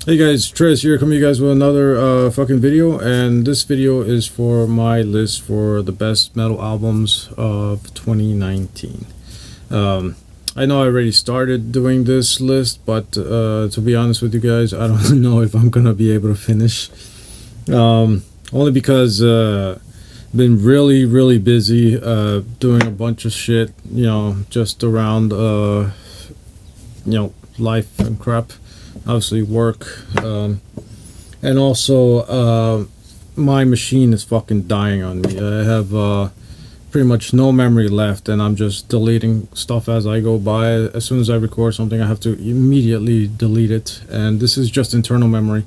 Hey guys, Tres here, coming to you guys with another fucking video, and this video is for my list for the best metal albums of 2019. I know I already started doing this list, but to be honest with you guys, I don't know if I'm gonna be able to finish. Only because been really busy doing a bunch of shit, you know, just around life and crap. Obviously work, and also my machine is fucking dying on me. I have pretty much no memory left, and I'm just deleting stuff as I go by. As soon as I record something, I have to immediately delete it, and this is just internal memory.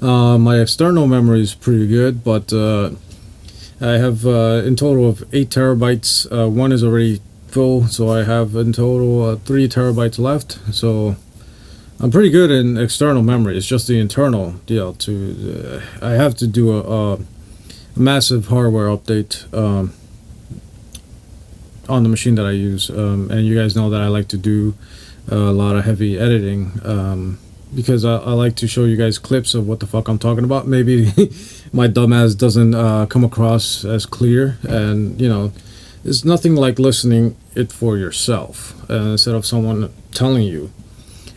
My external memory is pretty good, but I have in total of 8 terabytes. One is already full, so I have in total 3 terabytes left. So I'm pretty good in external memory. It's just the internal deal. I have to do a massive hardware update on the machine that I use, and you guys know that I like to do a lot of heavy editing because I like to show you guys clips of what the fuck I'm talking about. Maybe my dumbass doesn't come across as clear, and you know, it's nothing like listening it for yourself instead of someone telling you.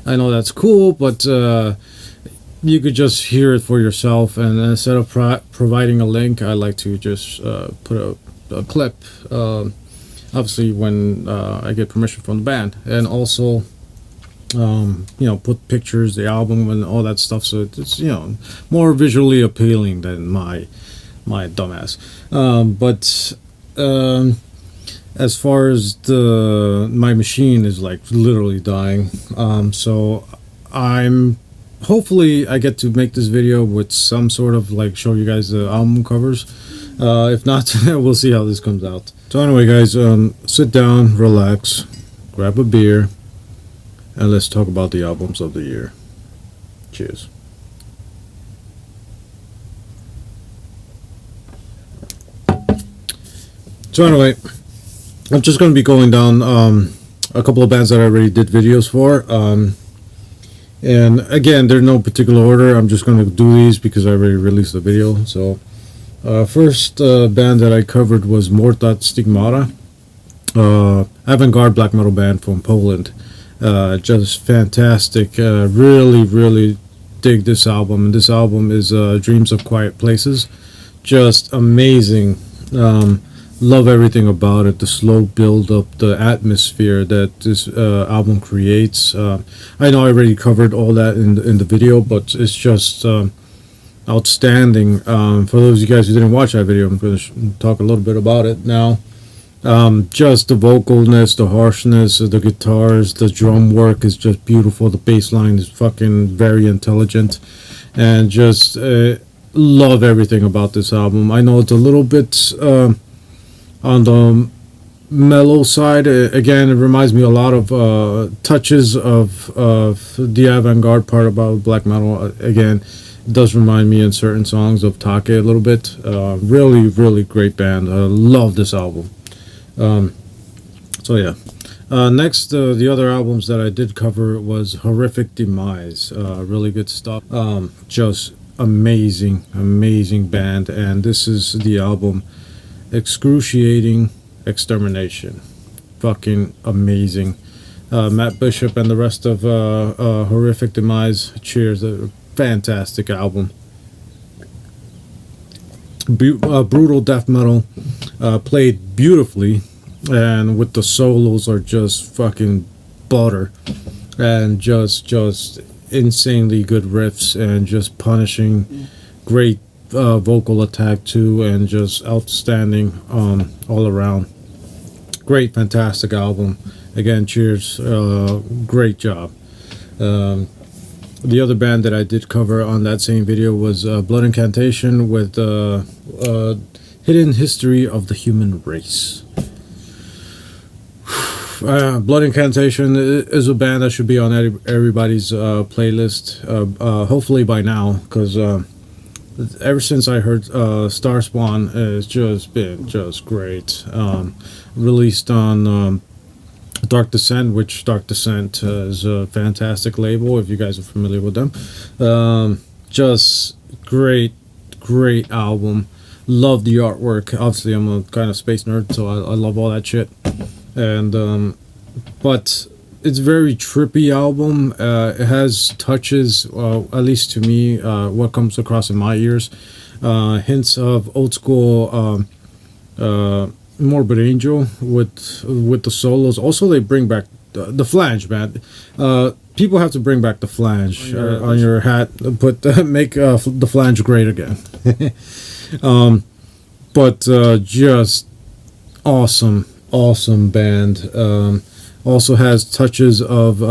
I know that's cool, but you could just hear it for yourself, and instead of providing a link, I like to just put a clip, obviously when I get permission from the band, and also you know, put pictures, the album, and all that stuff, so it's, you know, more visually appealing than my dumbass. But as far as my machine is like literally dying, so hopefully I get to make this video with some sort of like show you guys the album covers. If not, we'll see how this comes out. So anyway guys, sit down, relax, grab a beer, and let's talk about the albums of the year. Cheers. So anyway, I'm just going to be going down a couple of bands that I already did videos for, and again, there's no particular order. I'm just going to do these because I already released the video. So first band that I covered was MORD'A'STIGMATA, avant-garde black metal band from Poland. Just fantastic. Really dig this album, and this album is Dreams of Quiet Places. Just amazing. Love everything about it, the slow build up, the atmosphere that this album creates. I know I already covered all that in the video, but it's just outstanding. For those of you guys who didn't watch that video, I'm going to talk a little bit about it now. Just the vocalness, the harshness of the guitars, the drum work is just beautiful. The bass line is fucking very intelligent, and just love everything about this album. I know it's a little bit on the mellow side. Again, it reminds me a lot of touches of the avant-garde part about black metal. Again, it does remind me in certain songs of Take a little bit. Really great band. I love this album. So yeah. Next, the other albums that I did cover was Horrific Demise. Really good stuff. Just amazing band, and this is the album Excruciating Extermination. Fucking amazing. Matt Bishop and the rest of Horrific Demise, cheers. A fantastic album. Brutal death metal, played beautifully, and with the solos are just fucking butter, and just insanely good riffs, and just punishing, great vocal attack too, and just outstanding all around. Great, fantastic album. Again, cheers. Great job. The other band that I did cover on that same video was Blood Incantation with Hidden History of the Human Race. Blood Incantation is a band that should be on everybody's playlist, hopefully by now, because ever since I heard Star Spawn, it's just been just great. Released on Dark Descent, which Dark Descent is a fantastic label if you guys are familiar with them. Just great album. Love the artwork. Obviously, I'm a kind of space nerd, so I love all that shit. And but it's a very trippy album. It has touches, at least to me, what comes across in my ears, hints of old school Morbid Angel with the solos. Also, they bring back the flange, man. People have to bring back the flange on your hat. Make the flange great again. But just awesome band. Also has touches of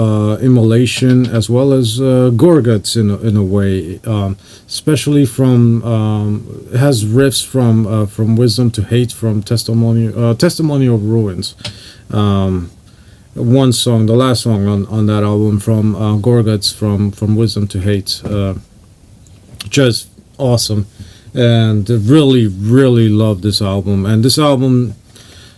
immolation as well as Gorguts in a way, especially from it has riffs from Wisdom to Hate, from Testimony of Ruins. One song, the last song on that album, from Gorguts, from Wisdom to Hate, just awesome. And really love this album. And this album,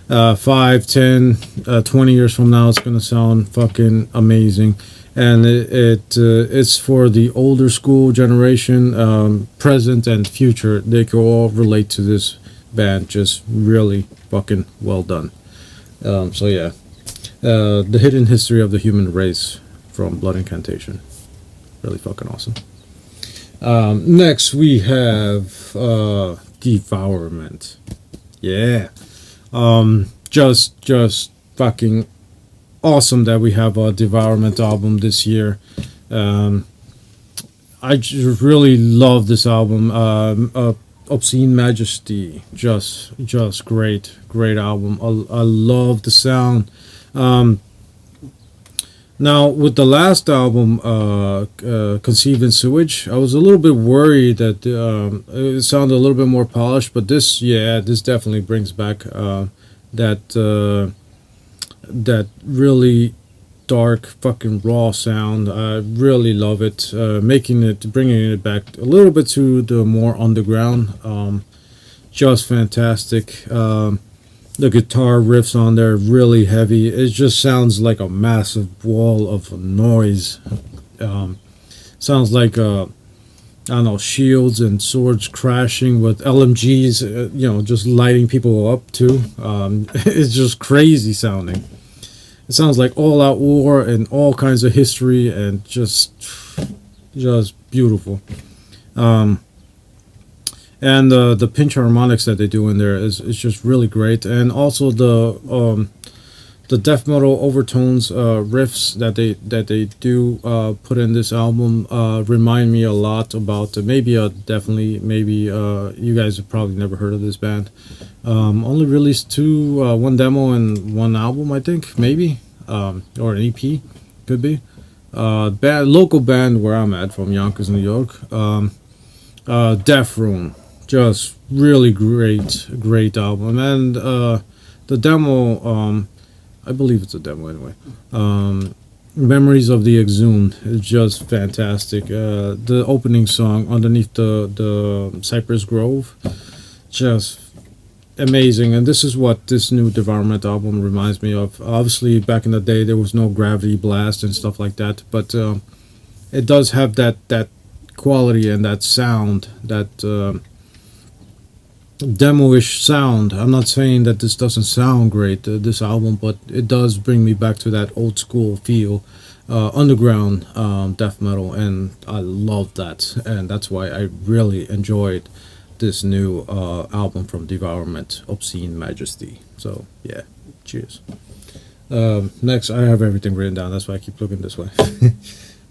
5, 10, 20 years from now, it's gonna sound fucking amazing. And it's for the older school generation, present and future. They can all relate to this band. Just really fucking well done. So yeah, The Hidden History of the Human Race from Blood Incantation. Really fucking awesome. Next we have Devourment. Yeah. Just fucking awesome that we have a Devourment album this year. I just really love this album. Obscene Majesty, just great album. I love the sound. Now with the last album, Conceived in Sewage, I was a little bit worried that it sounded a little bit more polished, but this definitely brings back that really dark fucking raw sound. I really love it. Bringing it back a little bit to the more underground. Just fantastic. The guitar riffs on there really heavy. It just sounds like a massive wall of noise. Sounds like I don't know, shields and swords crashing with LMGs, just lighting people up too. It's just crazy sounding. It sounds like all out war and all kinds of history, and just beautiful. And the pinch harmonics that they do in there is just really great. And also the death metal overtones, riffs that they do put in this album remind me a lot about maybe you guys have probably never heard of this band. Only released one demo and one album, I think, maybe, or an EP, could be. Local band where I'm at, from Yonkers, New York. DEATHRUNE. Just really great album. And the demo, I believe it's a demo anyway, Memories of the Exhumed, is just fantastic. The opening song, Underneath the Cypress Grove, just amazing. And this is what this new Devourment album reminds me of. Obviously back in the day there was no Gravity Blast and stuff like that, but it does have that quality and that sound, that demo-ish sound. I'm not saying that this doesn't sound great, this album, but it does bring me back to that old school feel, underground death metal, and I love that. And that's why I really enjoyed this new album from Devourment, Obscene Majesty. So yeah, cheers. Next, I have everything written down, that's why I keep looking this way.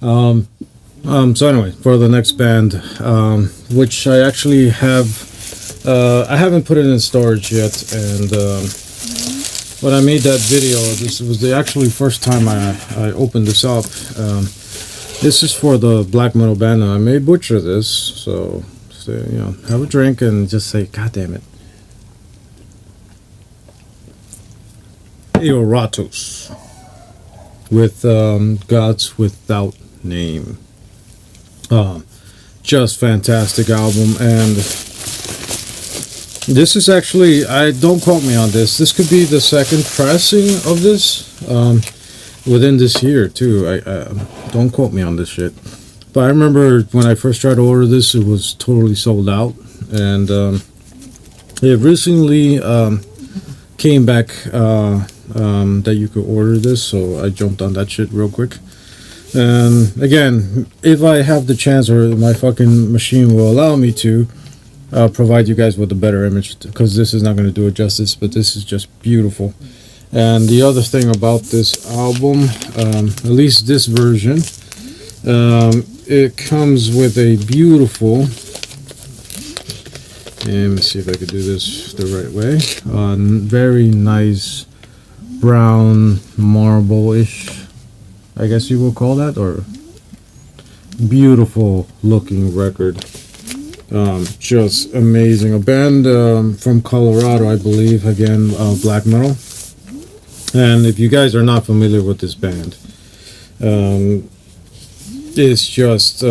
So anyway, for the next band, which I actually have, I haven't put it in storage yet, and when I made that video, this was the actually first time I opened this up. This is for the black metal band. I may butcher this, so have a drink and just say, God damn it. Aoratos with Gods Without Name. Just fantastic album, and This is actually, don't quote me on this. This could be the second pressing of this within this year too. Don't quote me on this shit. But I remember when I first tried to order this, it was totally sold out, and it recently came back that you could order this, so I jumped on that shit real quick. And again, if I have the chance or my fucking machine will allow me to, I'll provide you guys with a better image, because this is not going to do it justice, but this is just beautiful. And the other thing about this album, at least this version, it comes with a beautiful, and let me see if I could do this the right way, very nice brown marble-ish, I guess you will call that, or beautiful looking record. Just amazing. A band from Colorado, I believe, again, black metal. And if you guys are not familiar with this band, it's just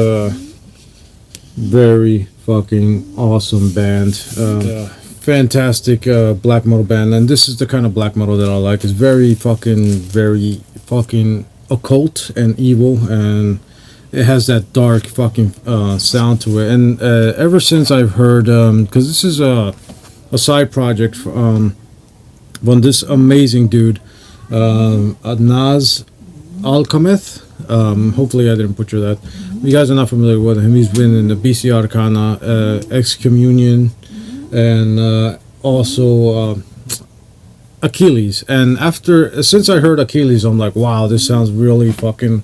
very fucking awesome band. Fantastic black metal band, and this is the kind of black metal that I like. It's very fucking occult and evil, and it has that dark fucking sound to it. And ever since I've heard, because this is a side project from this amazing dude, Adnaz Alchemeth. Hopefully I didn't butcher that. If you guys are not familiar with him, he's been in the BC Arcana, Excommunion, and also Achilles. And since I heard Achilles, I'm like, wow, this sounds really fucking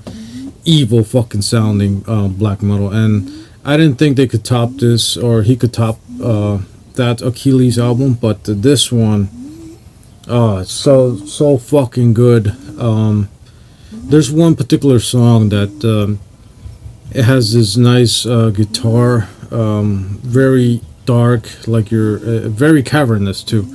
evil fucking sounding black metal. And I didn't think they could top this, or he could top that Achilles album, but this one, it's so fucking good. There's one particular song that it has this nice guitar, very dark, like you're very cavernous too,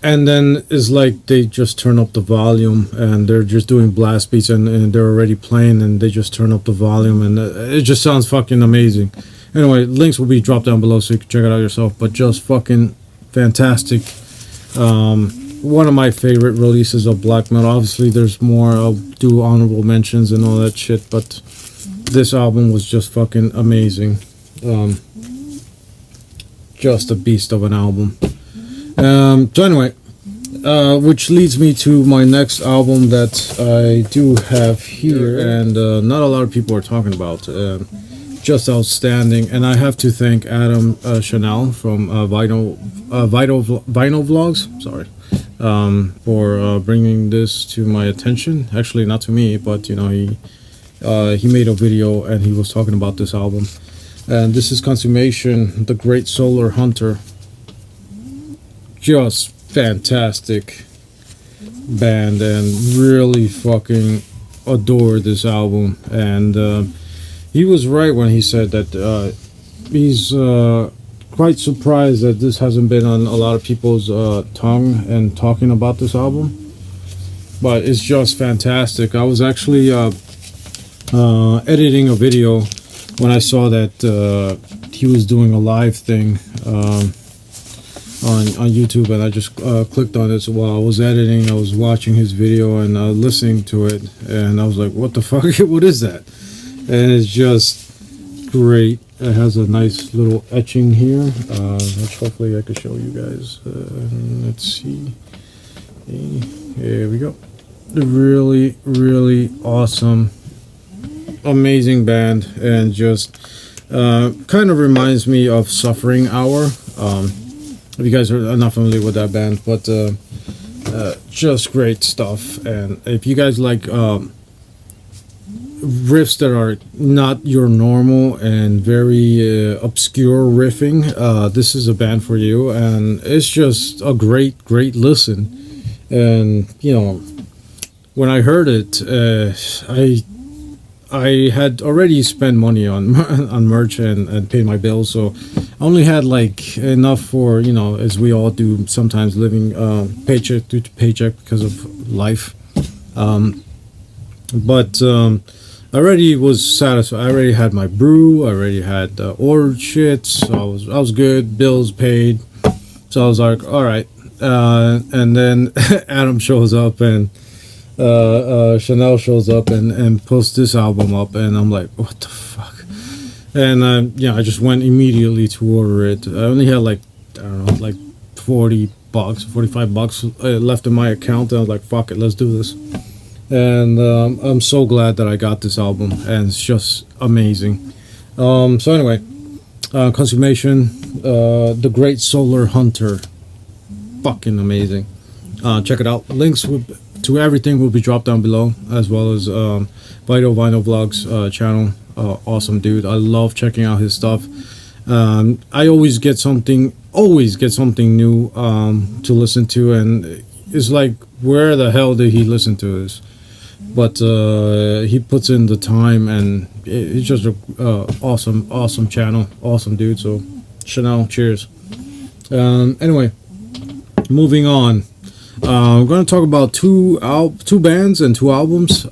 and then it's like they just turn up the volume and they're just doing blast beats, and they're already playing, and they just turn up the volume, and it just sounds fucking amazing. Anyway, links will be dropped down below so you can check it out yourself, but just fucking fantastic. One of my favorite releases of black metal. Obviously there's more, I'll do honorable mentions and all that shit, but this album was just fucking amazing. Just a beast of an album. So anyway, which leads me to my next album that I do have here, and not a lot of people are talking about. Just outstanding, and I have to thank Adam Chanel from Vinyl Vlogs, sorry, for bringing this to my attention. Actually, not to me, but you know, he made a video and he was talking about this album. And this is Consummation, the Great Solar Hunter. Just fantastic band, and really fucking adore this album. And he was right when he said that he's quite surprised that this hasn't been on a lot of people's tongue and talking about this album. But it's just fantastic. I was actually editing a video when I saw that he was doing a live thing on YouTube, and I just clicked on it. So while I was editing, I was watching his video and listening to it, and I was like, what the fuck? What is that? And it's just great. It has a nice little etching here, which hopefully I could show you guys. Let's see. Here we go. Really, really awesome, amazing band, and just kind of reminds me of Suffering Hour. If you guys are not familiar with that band, but just great stuff. And if you guys like riffs that are not your normal and very obscure riffing, this is a band for you. And it's just a great listen. And you know, when I heard it, I had already spent money on merch and paid my bills, so I only had like enough for, you know, as we all do sometimes, living paycheck to paycheck because of life. But I already was satisfied. I already had my brew. I already had ordered shit. So I was good. Bills paid. So I was like, all right. And then Adam shows up and Chanel shows up and posts this album up, and I'm like, what the fuck? And yeah, I just went immediately to order it. I only had like, I don't know, like $40, $45 left in my account, and I was like, fuck it, let's do this. And I'm so glad that I got this album, and it's just amazing. So anyway, Consummation, The Great Solar Hunter, fucking amazing. Check it out. Links to everything will be dropped down below, as well as Vinyl Vlogs channel. Awesome dude. I love checking out his stuff. I always get something new to listen to, and it's like, where the hell did he listen to this? But he puts in the time, and it's just a awesome channel, awesome dude. So Chanel, cheers. Anyway, moving on. I'm going to talk about two bands and 2 albums.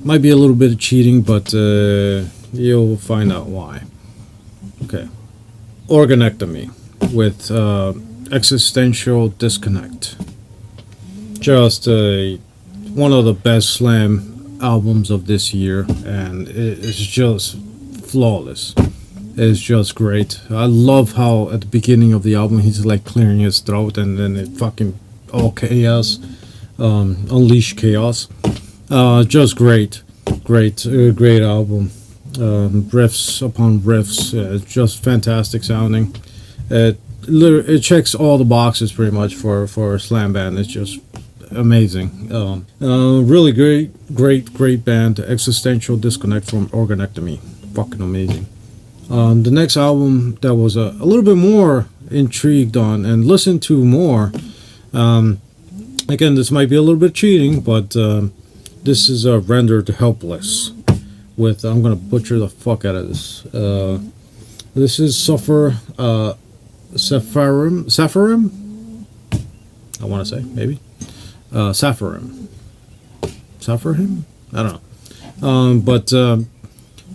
Might be a little bit of cheating, but you'll find out why. Okay. Organectomy with Existential Disconnect. Just one of the best slam albums of this year, and it's just flawless. It's just great. I love how at the beginning of the album he's like clearing his throat, and then it fucking all chaos, unleash chaos. Just great album. Riffs upon riffs, just fantastic sounding. It checks all the boxes pretty much for a slam band. It's just amazing. Really great band. Existential Disconnect from Organectomy, fucking amazing. The next album that was a little bit more intrigued on and listened to more. Again, this might be a little bit cheating, but this is Rendered Helpless with, I'm gonna butcher the fuck out of this. This is Sephirim, I want to say, maybe Sephirim, I don't know. But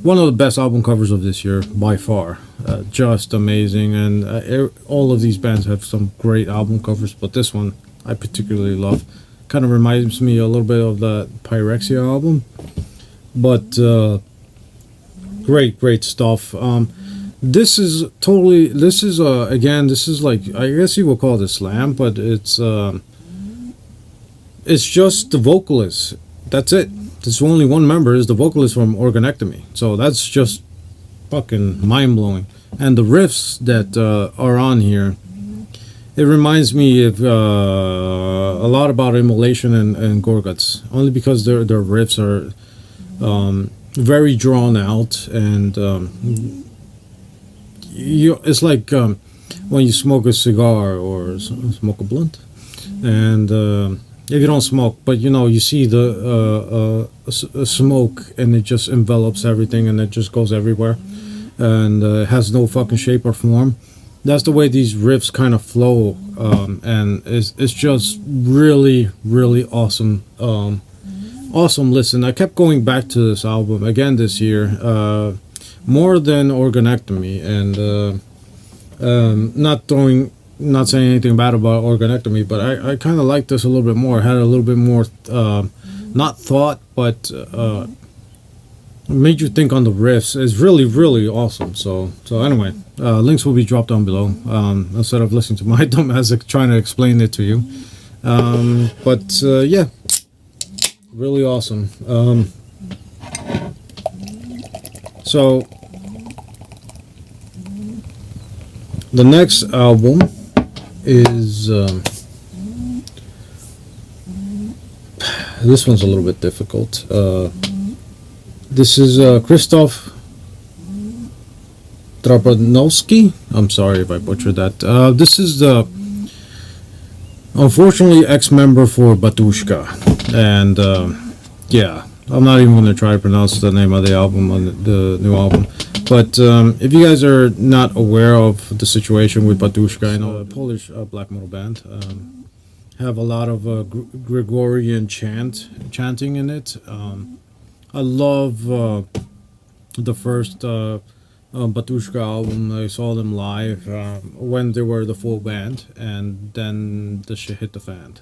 one of the best album covers of this year by far. Just amazing, and all of these bands have some great album covers, but this one I particularly love. Kind of reminds me a little bit of the Pyrexia album, but great stuff. This is like, I guess you will call it a slam, but it's just the vocalist. That's it. There's only one member, is the vocalist from Organectomy. So that's just fucking mind-blowing. And the riffs that are on here, it reminds me of a lot about Immolation and Gorguts, only because their riffs are very drawn out, and it's like when you smoke a cigar or smoke a blunt, and if you don't smoke, but you see the smoke, and it just envelops everything, and it just goes everywhere, and has no fucking shape or form. That's the way these riffs kind of flow, and it's just really awesome. Awesome listen. I kept going back to this album again this year, more than Organectomy, and not saying anything bad about Organectomy, but I kind of liked this a little bit more. It had a little bit more, not thought, but made you think on the riffs. It's really awesome. So anyway, links will be dropped down below, instead of listening to my dumbass trying to explain it to you. But yeah, really awesome. So the next album is this one's a little bit difficult. This is Krzysztof Trapanowski. I'm sorry if I butchered that. This is the unfortunately ex-member for Батюшка, and yeah, I'm not even going to try to pronounce the name of the album, on the new album. But if you guys are not aware of the situation with Batюszka, I know a Polish black metal band, have a lot of Gregorian chanting in it. I love the first Батюшка album. I saw them live when they were the full band, and then the shit hit the fan.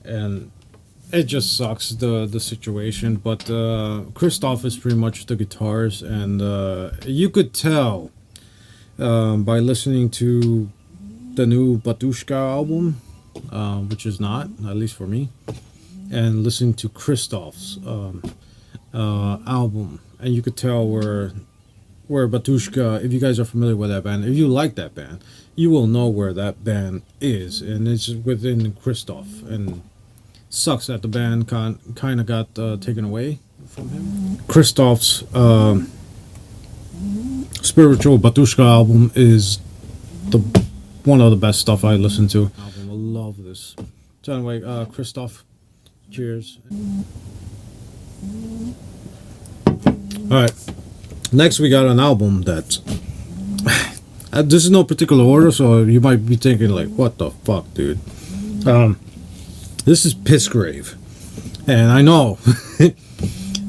And it just sucks, the situation. But Christoph is pretty much the guitars, and you could tell by listening to the new Батюшка album, which is not, at least for me, and listening to Christoph's album, and you could tell where Батюшка, if you guys are familiar with that band, if you like that band, you will know where that band is, and it's within Christoph. And sucks that the band kind of got taken away from him. Christoph's spiritual Батюшка album is one of the best stuff I listen to. I love this. So anyway, Christoph, cheers. Alright, next we got an album that this is no particular order, so you might be thinking like, what the fuck, dude. This is Pissgrave, and I know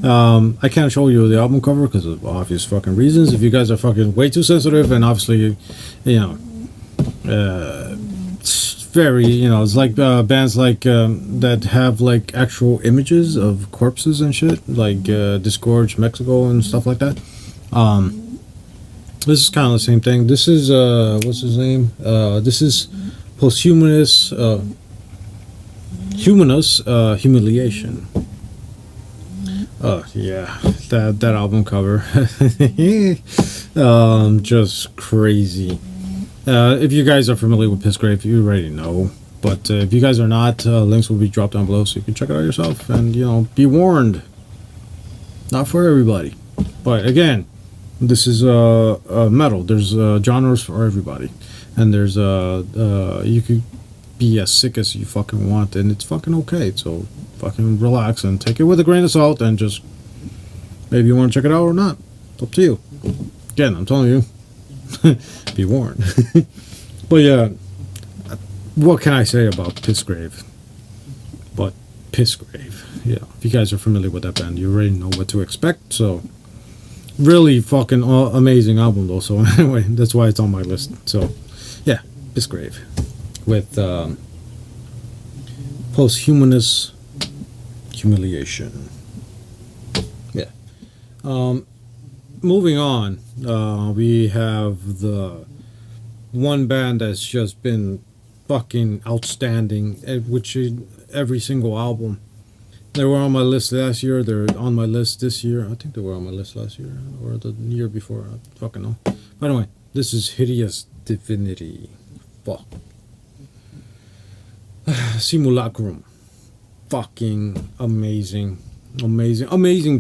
I can't show you the album cover because of obvious fucking reasons. If you guys are fucking way too sensitive, and obviously, you know, it's very, you know, it's like bands like that have like actual images of corpses and shit, like Disgorge Mexico and stuff like that. This is kind of the same thing. This is what's his name? This is Posthumous. Humiliation. Yeah, that album cover. Just crazy. If you guys are familiar with Pissgrave, you already know. But if you guys are not, links will be dropped down below so you can check it out yourself. And, you know, be warned. Not for everybody. But again, this is metal. There's genres for everybody. And there's you could be as sick as you fucking want, and it's fucking okay. So fucking relax and take it with a grain of salt, and just maybe you want to check it out or not. It's up to you. Again, I'm telling you, be warned. But yeah, what can I say about Pissgrave? But Pissgrave, yeah. If you guys are familiar with that band, you already know what to expect. So really fucking amazing album though. So anyway, that's why it's on my list. So yeah, Pissgrave with Posthumous Humiliation. Yeah. Moving on, we have the one band that's just been fucking outstanding, which is every single album. They were on my list last year, they're on my list this year. I think they were on my list last year or the year before, I fucking know. But anyway, this is Hideous Divinity. Fuck. Simulacrum. Fucking amazing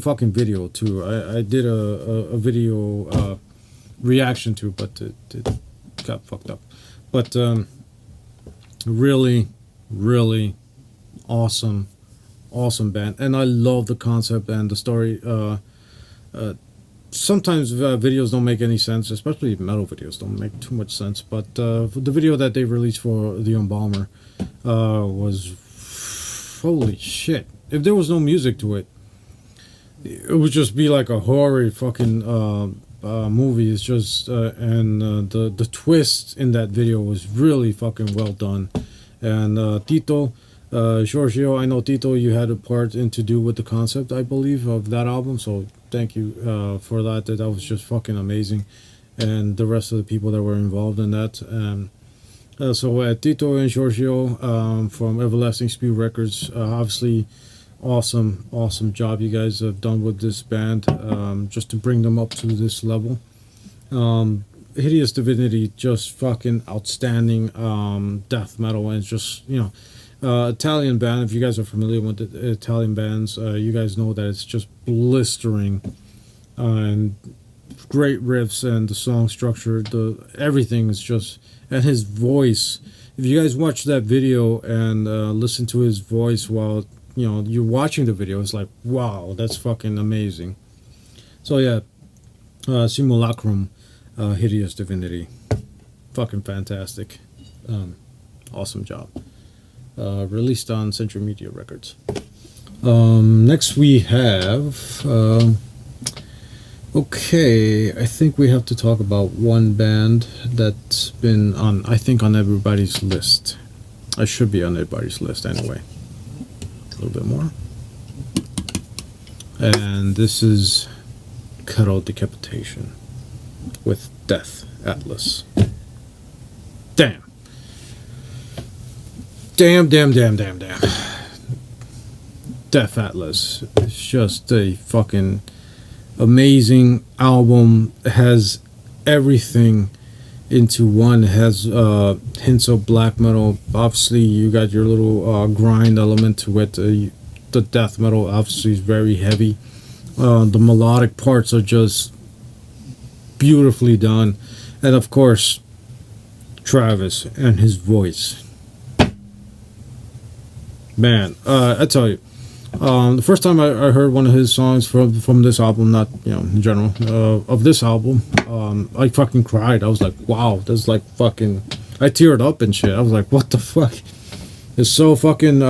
fucking video too. I did a video reaction to, but it got fucked up. But really awesome band, and I love the concept and the story. Sometimes videos don't make any sense, especially metal videos don't make too much sense, but the video that they released for the Embalmer was, holy shit, if there was no music to it, it would just be like a horror fucking movie. It's just and the twist in that video was really fucking well done. And Tito, Giorgio, I know Tito, you had a part to do with the concept, I believe, of that album, so thank you for that. That was just fucking amazing, and the rest of the people that were involved in that. So Tito and Giorgio from Everlasting Spew Records, obviously awesome job you guys have done with this band, just to bring them up to this level. Hideous Divinity, just fucking outstanding death metal, and it's just, you know, Italian band. If you guys are familiar with the Italian bands, you guys know that it's just blistering and great riffs, and the song structure, everything is just, and his voice. If you guys watch that video and listen to his voice while, you know, you're watching the video, it's like, wow, that's fucking amazing. So yeah, Simulacrum, Hideous Divinity, fucking fantastic, awesome job. Released on Century Media Records. Next we have, okay, I think we have to talk about one band that's been on, I think, on everybody's list. I should be on everybody's list anyway. A little bit more. And this is Decapitation with Death Atlas. Damn. Damn. Death Atlas. It's just a fucking amazing album. It has everything into one. It has hints of black metal. Obviously, you got your little grind element to it. The death metal obviously is very heavy. The melodic parts are just beautifully done. And of course, Travis and his voice. Man, I tell you, the first time I heard one of his songs from this album, not, you know, in general, of this album, I fucking cried. I was like, wow, that's like fucking, I teared up and shit. I was like, what the fuck? It's so fucking,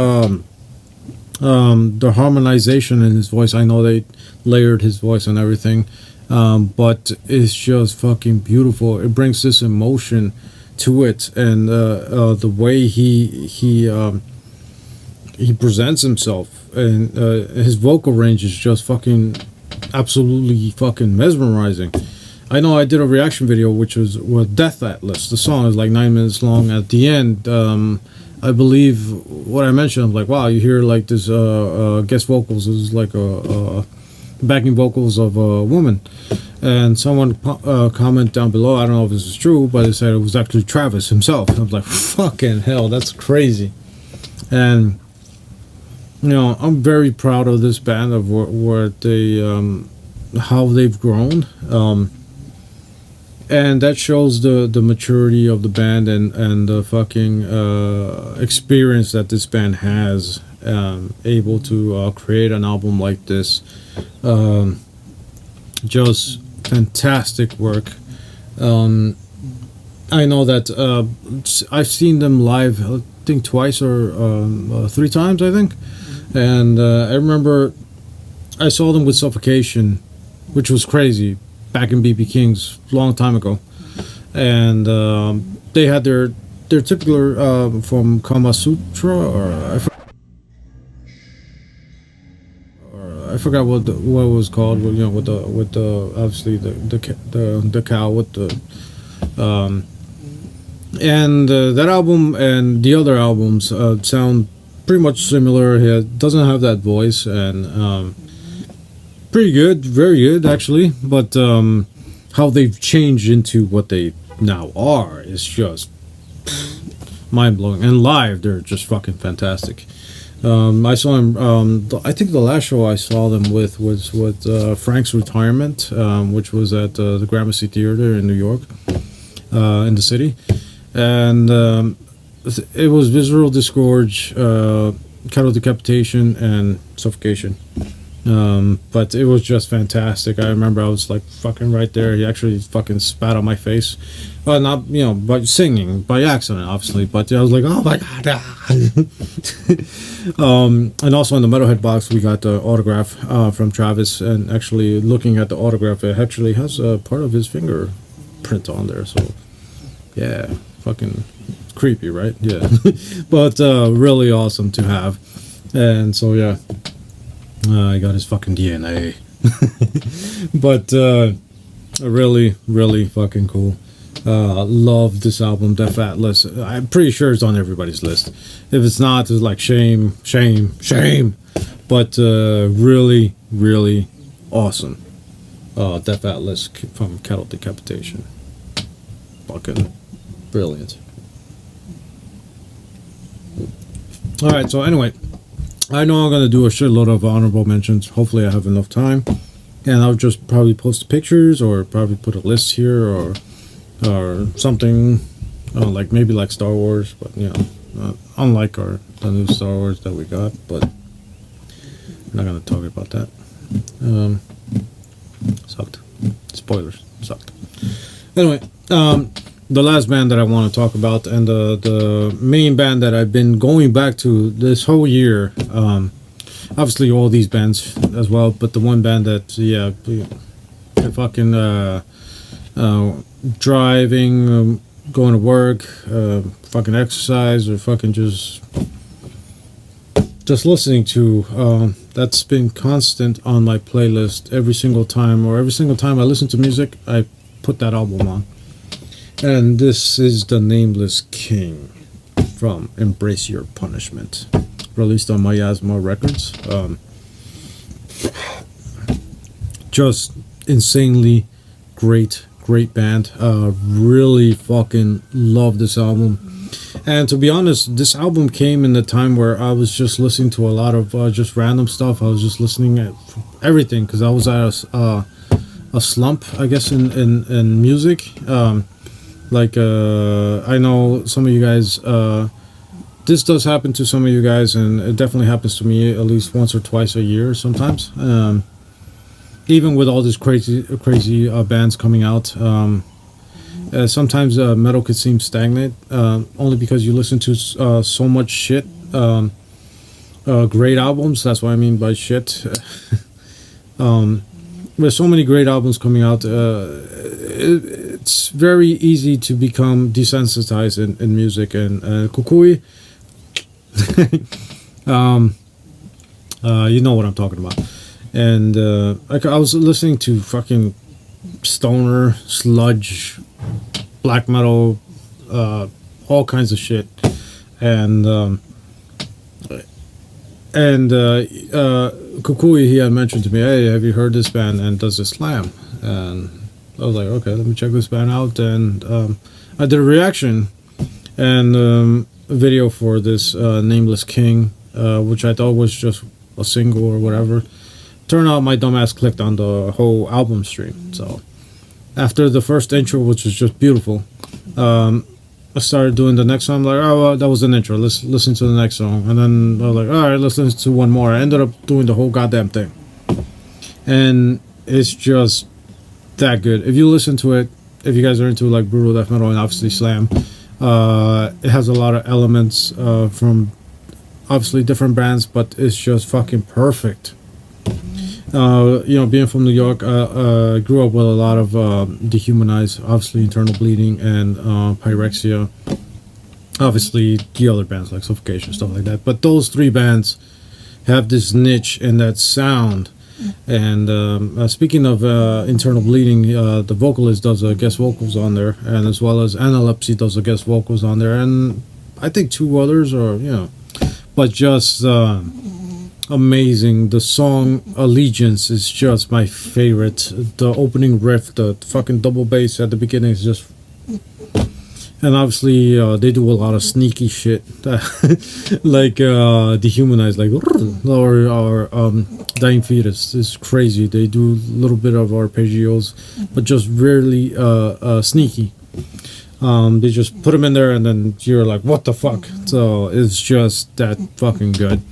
the harmonization in his voice, I know they layered his voice and everything, but it's just fucking beautiful. It brings this emotion to it, and the way he presents himself, and his vocal range is just fucking absolutely fucking mesmerizing. I know I did a reaction video which was with Death Atlas. The song is like 9 minutes long. At the end, I believe what I mentioned, I'm like, wow, you hear like this guest vocals is like a backing vocals of a woman, and someone comment down below, I don't know if this is true, but they said it was actually Travis himself. I was like, fucking hell, that's crazy. And you know, I'm very proud of this band, of where they how they've grown, and that shows the maturity of the band, and the fucking experience that this band has, able to create an album like this. Just fantastic work. I know that I've seen them live, I think twice or 3 times, I think. And I remember I saw them with Suffocation, which was crazy, back in BB King's long time ago. And they had their typical from Kama Sutra, or I forgot what it was called. You know, with the obviously the cow with the and that album and the other albums sound pretty much similar. He doesn't have that voice, and pretty good, very good actually. But how they've changed into what they now are is just mind blowing. And live, they're just fucking fantastic. I saw him. I think the last show I saw them with was with Frank's Retirement, which was at the Gramercy Theater in New York, in the city, and it was Visceral Disgorge, Decapitation, and Suffocation. But it was just fantastic. I remember I was like fucking right there. He actually fucking spat on my face. Well, not, you know, by singing, by accident, obviously. But I was like, oh my god. And also in the Metalhead box, we got the autograph from Travis. And actually, looking at the autograph, it actually has a part of his fingerprint on there. So, yeah, fucking creepy, right? Yeah. But really awesome to have. And so, yeah. I got his fucking DNA. But really, really fucking cool. Love this album, Death Atlas. I'm pretty sure it's on everybody's list. If it's not, it's like shame. But really, really awesome. Death Atlas from Decapitation. Fucking brilliant. Alright, so anyway, I know I'm going to do a shitload of honorable mentions. Hopefully I have enough time. And I'll just probably post pictures, or probably put a list here, or something, like maybe like Star Wars, but you know, unlike the new Star Wars that we got, but we're not going to talk about that. Sucked. Spoilers. Sucked. Anyway, the last band that I want to talk about, and the main band that I've been going back to this whole year, obviously all these bands as well, but the one band that, yeah, fucking driving, going to work, fucking exercise, or fucking just listening to, that's been constant on my playlist every single time, or every single time I listen to music, I put that album on. And this is The Nameless King from Embrace Your Punishment, released on Miasma Records. Just insanely great band. Really fucking love this album. And to be honest, this album came in the time where I was just listening to a lot of just random stuff. I was just listening at everything because I was at a slump, I guess, in music. I know some of you guys, this does happen to some of you guys, and it definitely happens to me at least once or twice a year sometimes. Even with all these crazy bands coming out, sometimes metal could seem stagnant, only because you listen to so much shit. Great albums, that's what I mean by shit. There's so many great albums coming out. It's very easy to become desensitized in music, and kukui. You know what I'm talking about. And I was listening to fucking stoner, sludge, black metal, all kinds of shit, and Kukui, he had mentioned to me, hey, have you heard this band, and does it slam? And I was like, okay, let me check this band out. And I did a reaction and a video for this Nameless King, which I thought was just a single or whatever. Turned out my dumbass clicked on the whole album stream. So after the first intro, which was just beautiful, I started doing the next song. I'm like, oh, well, that was an intro. Let's listen to the next song. And then I was like, all right, let's listen to one more. I ended up doing the whole goddamn thing. And it's just that good. If you listen to it, if you guys are into like brutal death metal and obviously slam, it has a lot of elements from obviously different bands, but it's just fucking perfect. Being from New York, I grew up with a lot of Dehumanized, obviously Internal Bleeding, and Pyrexia. Obviously, the other bands like Suffocation, stuff like that. But those three bands have this niche and that sound. And speaking of Internal Bleeding, the vocalist does guest vocals on there, and as well as Analepsy does guest vocals on there, and I think two others, but just amazing. The song Allegiance is just my favorite. The opening riff, the fucking double bass at the beginning is just, and obviously they do a lot of sneaky shit like Dehumanized, like or Dying Fetus is crazy. They do a little bit of arpeggios, but just really sneaky. They just put them in there and then you're like, what the fuck? So it's just that fucking good.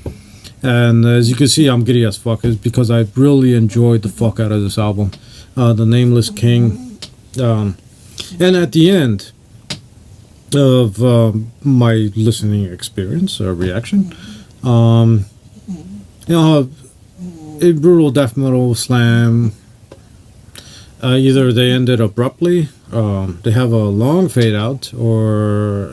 And as you can see, I'm giddy as fuck. It's because I really enjoyed the fuck out of this album, The Nameless King. And at the end of my listening experience or reaction, in brutal death metal slam, either they ended abruptly, they have a long fade out, or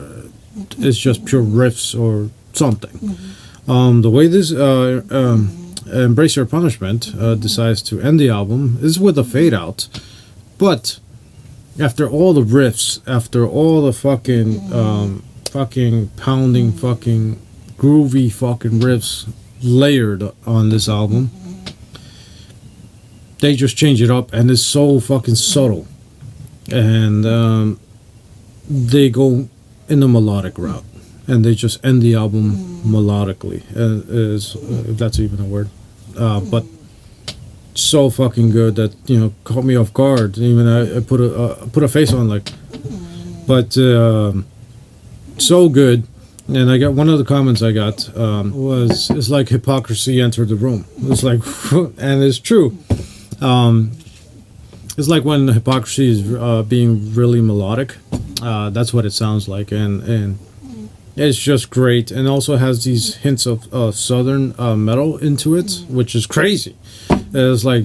it's just pure riffs or something. The way this Embrace Your Punishment decides to end the album is with a fade out, but after all the riffs, after all the fucking pounding, fucking groovy fucking riffs layered on this album, they just change it up, and it's so fucking subtle, and they go in the melodic route. And they just end the album melodically, if that's even a word. But so fucking good that caught me off guard. Even I put a face on, like, but so good. And I got one of the comments I got was, it's like Hypocrisy entered the room. It's like, and it's true. It's like when Hypocrisy is being really melodic. That's what it sounds like, and It's just great, and also has these hints of southern metal into it, which is crazy. It's like,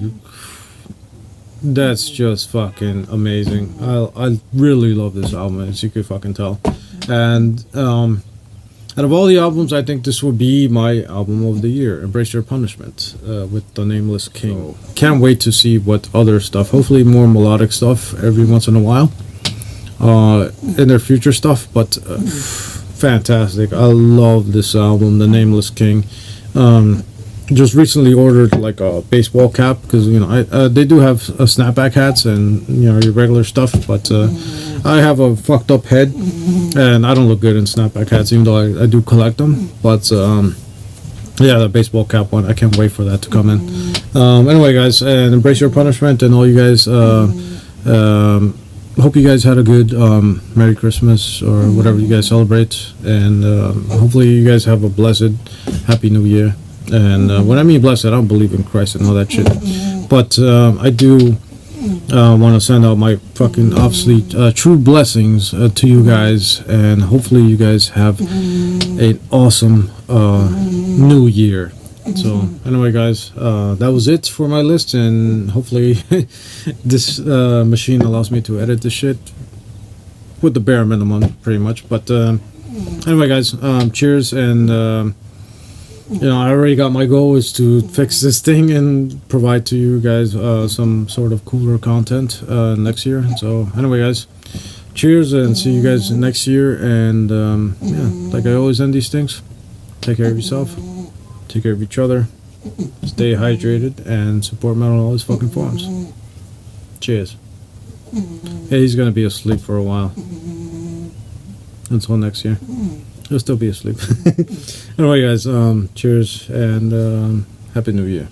that's just fucking amazing. I really love this album, as you could fucking tell. And out of all the albums, I think this would be my album of the year. Embrace Your Punishment with the Nameless King. Can't wait to see what other stuff, hopefully more melodic stuff every once in a while in their future stuff, but fantastic. I love this album, The Nameless King. Just recently ordered like a baseball cap, because you know they do have snapback hats and you know your regular stuff, but I have a fucked up head and I don't look good in snapback hats, even though I do collect them. But yeah, the baseball cap one, I can't wait for that to come in. Anyway, guys, and Embrace Your Punishment, and all you guys. Hope you guys had a good Merry Christmas or whatever you guys celebrate, and hopefully you guys have a blessed Happy New Year. And when I mean blessed, I don't believe in Christ and all that shit, but I do want to send out my fucking obviously true blessings to you guys, and hopefully you guys have an awesome new year. So anyway, guys, that was it for my list, and hopefully this machine allows me to edit this shit with the bare minimum, pretty much. But anyway, guys, cheers, and you know, I already got my goal is to fix this thing and provide to you guys some sort of cooler content next year. So anyway, guys, cheers, and see you guys next year. And yeah, like I always end these things, take care of yourself, take care of each other, stay hydrated, and support metal in all its fucking forms. Cheers. Hey, he's gonna be asleep for a while until next year. He'll still be asleep. Anyway, guys, cheers, and Happy New Year.